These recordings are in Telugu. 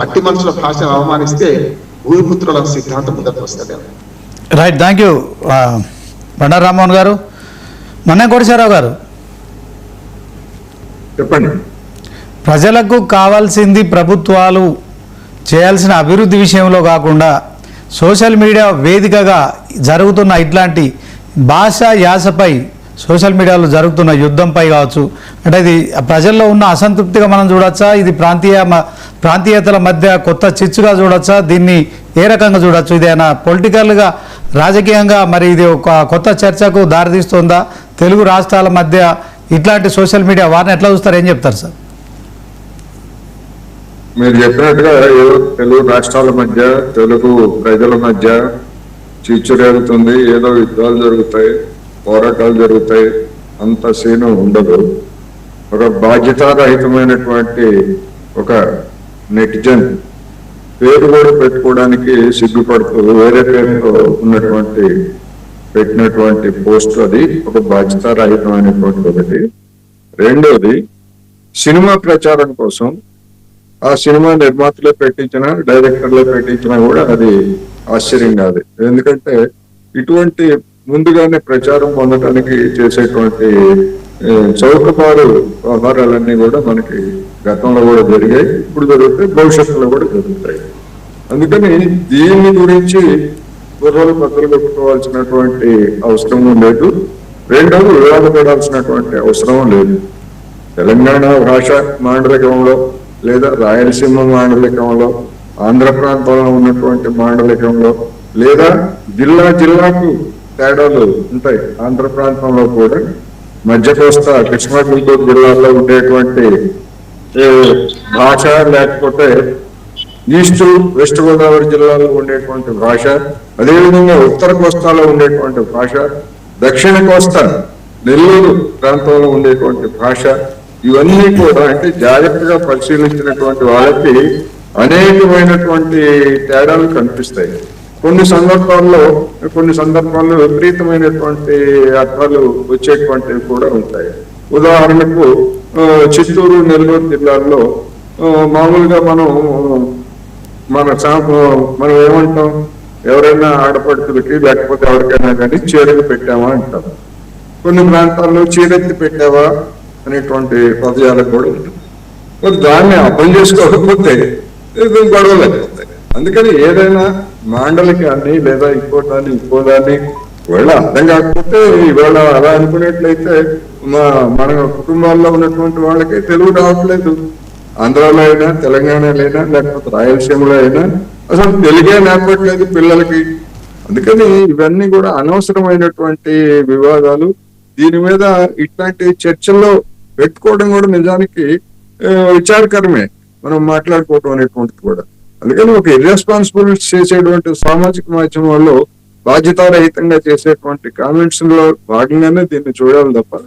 మట్టి మనుషుల భాషను అవమానిస్తే భూమిపుత్రుల సిద్ధాంతం ముందరకు వస్తుంది. Right, thank you Bandaru Rammohan గారు. మన్నే కోటేశ్వరరావు గారు చెప్పండి. ప్రజలకు కావాల్సింది ప్రభుత్వాలు చేయాల్సిన అభివృద్ధి విషయంలో కాకుండా సోషల్ మీడియా వేదికగా జరుగుతున్న ఇట్లాంటి భాష యాసపై సోషల్ మీడియాలో జరుగుతున్న యుద్ధంపై కావచ్చు, అంటే ఇది ప్రజల్లో ఉన్న అసంతృప్తిగా మనం చూడొచ్చా, ఇది ప్రాంతీయతల మధ్య కొత్త చిచ్చుగా చూడొచ్చా, దీన్ని ఏ రకంగా చూడొచ్చు, ఇదేనా పొలిటికల్గా రాజకీయంగా మరి ఇది ఒక కొత్త చర్చకు దారితీస్తుందా? తెలుగు రాష్ట్రాల మధ్య ఇట్లాంటి సోషల్ మీడియా వారిని ఎట్లా చూస్తారు, ఏం చెప్తారు సార్? మీరు చెప్పినట్టుగా ఏదో తెలుగు రాష్ట్రాల మధ్య తెలుగు ప్రజల మధ్య చిచ్చురేగుతుంది, ఏదో యుద్ధాలు జరుగుతాయి, పోరాటాలు జరుగుతాయి, అంత సీను ఉండదు. ఒక బాధ్యతారహితమైనటువంటి ఒక నెటిజన్ పేరు కూడా పెట్టుకోవడానికి సిగ్గుపడుతూ వేరే పేరుతో ఉన్నటువంటి పెట్టినటువంటి పోస్ట్, అది ఒక బాధ్యతారహితమైనటువంటి ఒకటి. రెండోది, సినిమా ప్రచారం కోసం ఆ సినిమా నిర్మాతలే పెట్టించిన డైరెక్టర్లే పెట్టించినా కూడా అది ఆశ్చర్యం కాదు. ఎందుకంటే ఇటువంటి ముందుగానే ప్రచారం పొందడానికి చేసేటువంటి చౌకబారు వ్యవహారాలన్నీ కూడా మనకి గతంలో కూడా జరిగాయి, ఇప్పుడు జరుగుతాయి, భవిష్యత్తులో కూడా జరుగుతాయి. అందుకని దీని గురించి బుర్రలు బద్దలు పెట్టుకోవాల్సినటువంటి అవసరము లేదు. రెండవది, వివాదపడాల్సినటువంటి అవసరం లేదు. తెలంగాణ భాష మాండలికంలో లేదా రాయలసీమ మాండలికంలో, ఆంధ్ర ప్రాంతంలో ఉన్నటువంటి మాండలికంలో, లేదా జిల్లాకు తేడాలు ఉంటాయి. ఆంధ్ర ప్రాంతంలో కూడా మధ్య కోస్తా కృష్ణా గుంటూరు జిల్లాలో ఉండేటువంటి భాష, లేకపోతే ఈస్ట్ వెస్ట్ గోదావరి జిల్లాలో ఉండేటువంటి భాష, అదేవిధంగా ఉత్తర కోస్తాలో ఉండేటువంటి భాష, దక్షిణ కోస్తా నెల్లూరు ప్రాంతంలో ఉండేటువంటి భాష, ఇవన్నీ కూడా అంటే జాగ్రత్తగా పరిశీలించినటువంటి వాళ్ళకి అనేకమైనటువంటి తేడాలు కనిపిస్తాయి. కొన్ని సందర్భాల్లో విపరీతమైనటువంటి అర్థాలు వచ్చేటువంటివి కూడా ఉంటాయి. ఉదాహరణకు చిత్తూరు, నెల్లూరు జిల్లాల్లో మామూలుగా మనం ఏమంటాం, ఎవరైనా ఆడపడుతులకి లేకపోతే ఎవరికైనా కానీ చీరలు పెట్టామా అంటాం. కొన్ని ప్రాంతాల్లో చీరెత్తి పెట్టావా అనేటువంటి పదజాలం కూడా ఉంటుంది. మరి దాన్ని అర్థం చేసుకోకపోతే గొడవలు అయిపోతాయి. అందుకని ఏదైనా మాండలికాన్ని లేదా ఇంకోదాన్ని ఒకవేళ అర్థం కాకపోతే ఇవాళ అలా అనుకునేట్లయితే మన కుటుంబాల్లో ఉన్నటువంటి వాళ్ళకి తెలుగు రావట్లేదు. ఆంధ్రాలో అయినా, తెలంగాణలో అయినా, లేకపోతే రాయలసీమలో అయినా అసలు తెలుగే నేర్పట్లేదు పిల్లలకి. అందుకని ఇవన్నీ కూడా అనవసరమైనటువంటి వివాదాలు. దీని మీద ఇట్లాంటి చర్చల్లో పెట్టుకోవడం కూడా నిజానికి విచారకరమే, మనం మాట్లాడుకోవటం అనేటువంటిది కూడా. అందుకని ఒక ఇర్రెస్పాన్సిబుల్ చేసేటువంటి సామాజిక మాధ్యమాల్లో బాధ్యతారహితంగా చేసేటువంటి కామెంట్స్ లో భాగంగానే దీన్ని చూడాలి తప్ప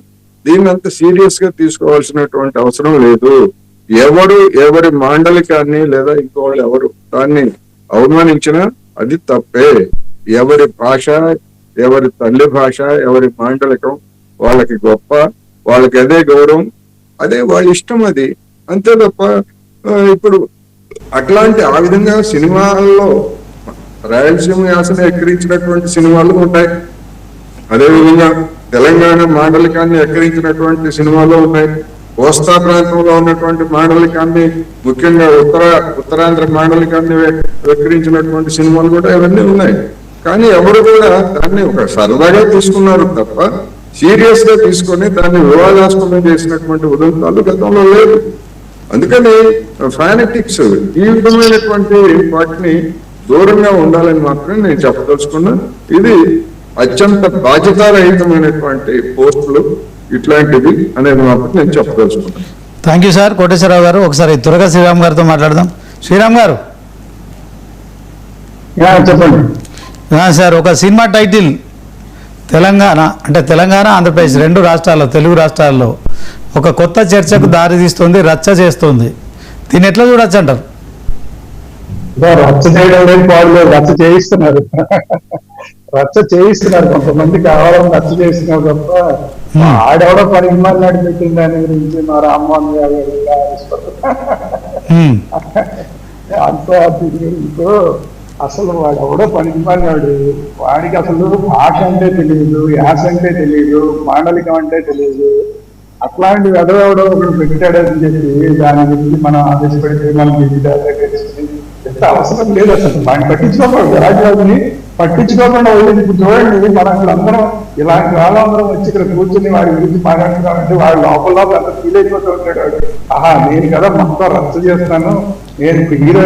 దీన్ని అంత సీరియస్ గా తీసుకోవాల్సినటువంటి అవసరం లేదు. ఎవరి మాండలికాన్ని లేదా ఇంకోళ్ళు ఎవరు దాన్ని అవమానించినా అది తప్పే. ఎవరి భాష, ఎవరి తల్లి భాష, ఎవరి మాండలికం వాళ్ళకి గొప్ప, వాళ్ళకి అదే గౌరవం, అదే వాళ్ళ ఇష్టం, అది అంతే తప్ప ఇప్పుడు అట్లాంటి ఆ విధంగా సినిమాల్లో రాయలసీమ యాసను ఎక్కిరించినటువంటి సినిమాలు ఉంటాయి. అదేవిధంగా తెలంగాణ మాండలికాన్ని ఎక్కిరించినటువంటి సినిమాలు ఉన్నాయి. కోస్తా ప్రాంతంలో ఉన్నటువంటి మాండలికాన్ని, ముఖ్యంగా ఉత్తరాంధ్ర మాండలికాన్ని ఎక్కిరించినటువంటి సినిమాలు కూడా ఇవన్నీ ఉన్నాయి. కానీ ఎవరు కూడా దాన్ని ఒక సరదాగా తీసుకున్నారు తప్ప సీరియస్ గా తీసుకొని దాన్ని వివాదాస్పదం చేసినటువంటి ఉదంతాలు గతంలో లేదు. అందుకని ఫానటిక్స్ ఈ విధమైనటువంటి వాటిని దూరంగా ఉండాలని మాత్రం నేను చెప్పదలుచుకున్నా. ఇది అత్యంత బాధ్యతారహితమైనటువంటి పోస్టులు ఇట్లాంటివి అనేది మాత్రం నేను చెప్పదలుచుకున్నాను. Thank you sir. కోటేశ్వరరావు గారు, ఒకసారి త్వరగా శ్రీరామ్ గారితో మాట్లాడదాం. శ్రీరామ్ గారు చెప్పండి సార్. ఒక సినిమా టైటిల్ తెలంగాణ ఆంధ్రప్రదేశ్ రెండు రాష్ట్రాల్లో, తెలుగు రాష్ట్రాల్లో ఒక కొత్త చర్చకు దారితీస్తుంది, రచ్చ చేస్తుంది. దీన్ని ఎట్లా చూడొచ్చు అంటారు? రచ్చ చేయడం లేదు, పాడు రచ్చ చేయిస్తున్నారు కొంతమంది కావాలని రచ్చ చేస్తున్నారు తప్ప ఆడెవడో పరిమాణాలు నడిపెట్టింది దాని గురించి మా రామ్మోహన్ గారు అంతో ఇంకో అసలు వాడు ఎవడో పనికిమాలినాడు, వాడికి అసలు భాష అంటే తెలియదు, యాస అంటే తెలియదు, మాండలికం అంటే తెలియదు. అట్లాంటి ఎవడో ఒకడు పెట్టాడని చెప్పి దాని గురించి మనం ఆదేశపెడితే మనం ఎంత అవసరం లేదు. అసలు వాడిని పట్టించుకోకూడదు, రాజరాజుని పట్టించుకోకుండా వెళ్ళి ఇప్పుడు చూడండి, మనం ఇక్కడ అందరం ఇలాంటి వాళ్ళందరం వచ్చి ఇక్కడ కూర్చొని వాడి గురించి మాట్లాడుతున్నామంటే వాడు లోపల అంత ఫీల్ అయిపోతూ ఉంటాడు. ఆహా, నేను కదా మొత్తం రద్దు చేస్తాను, నేను హీరో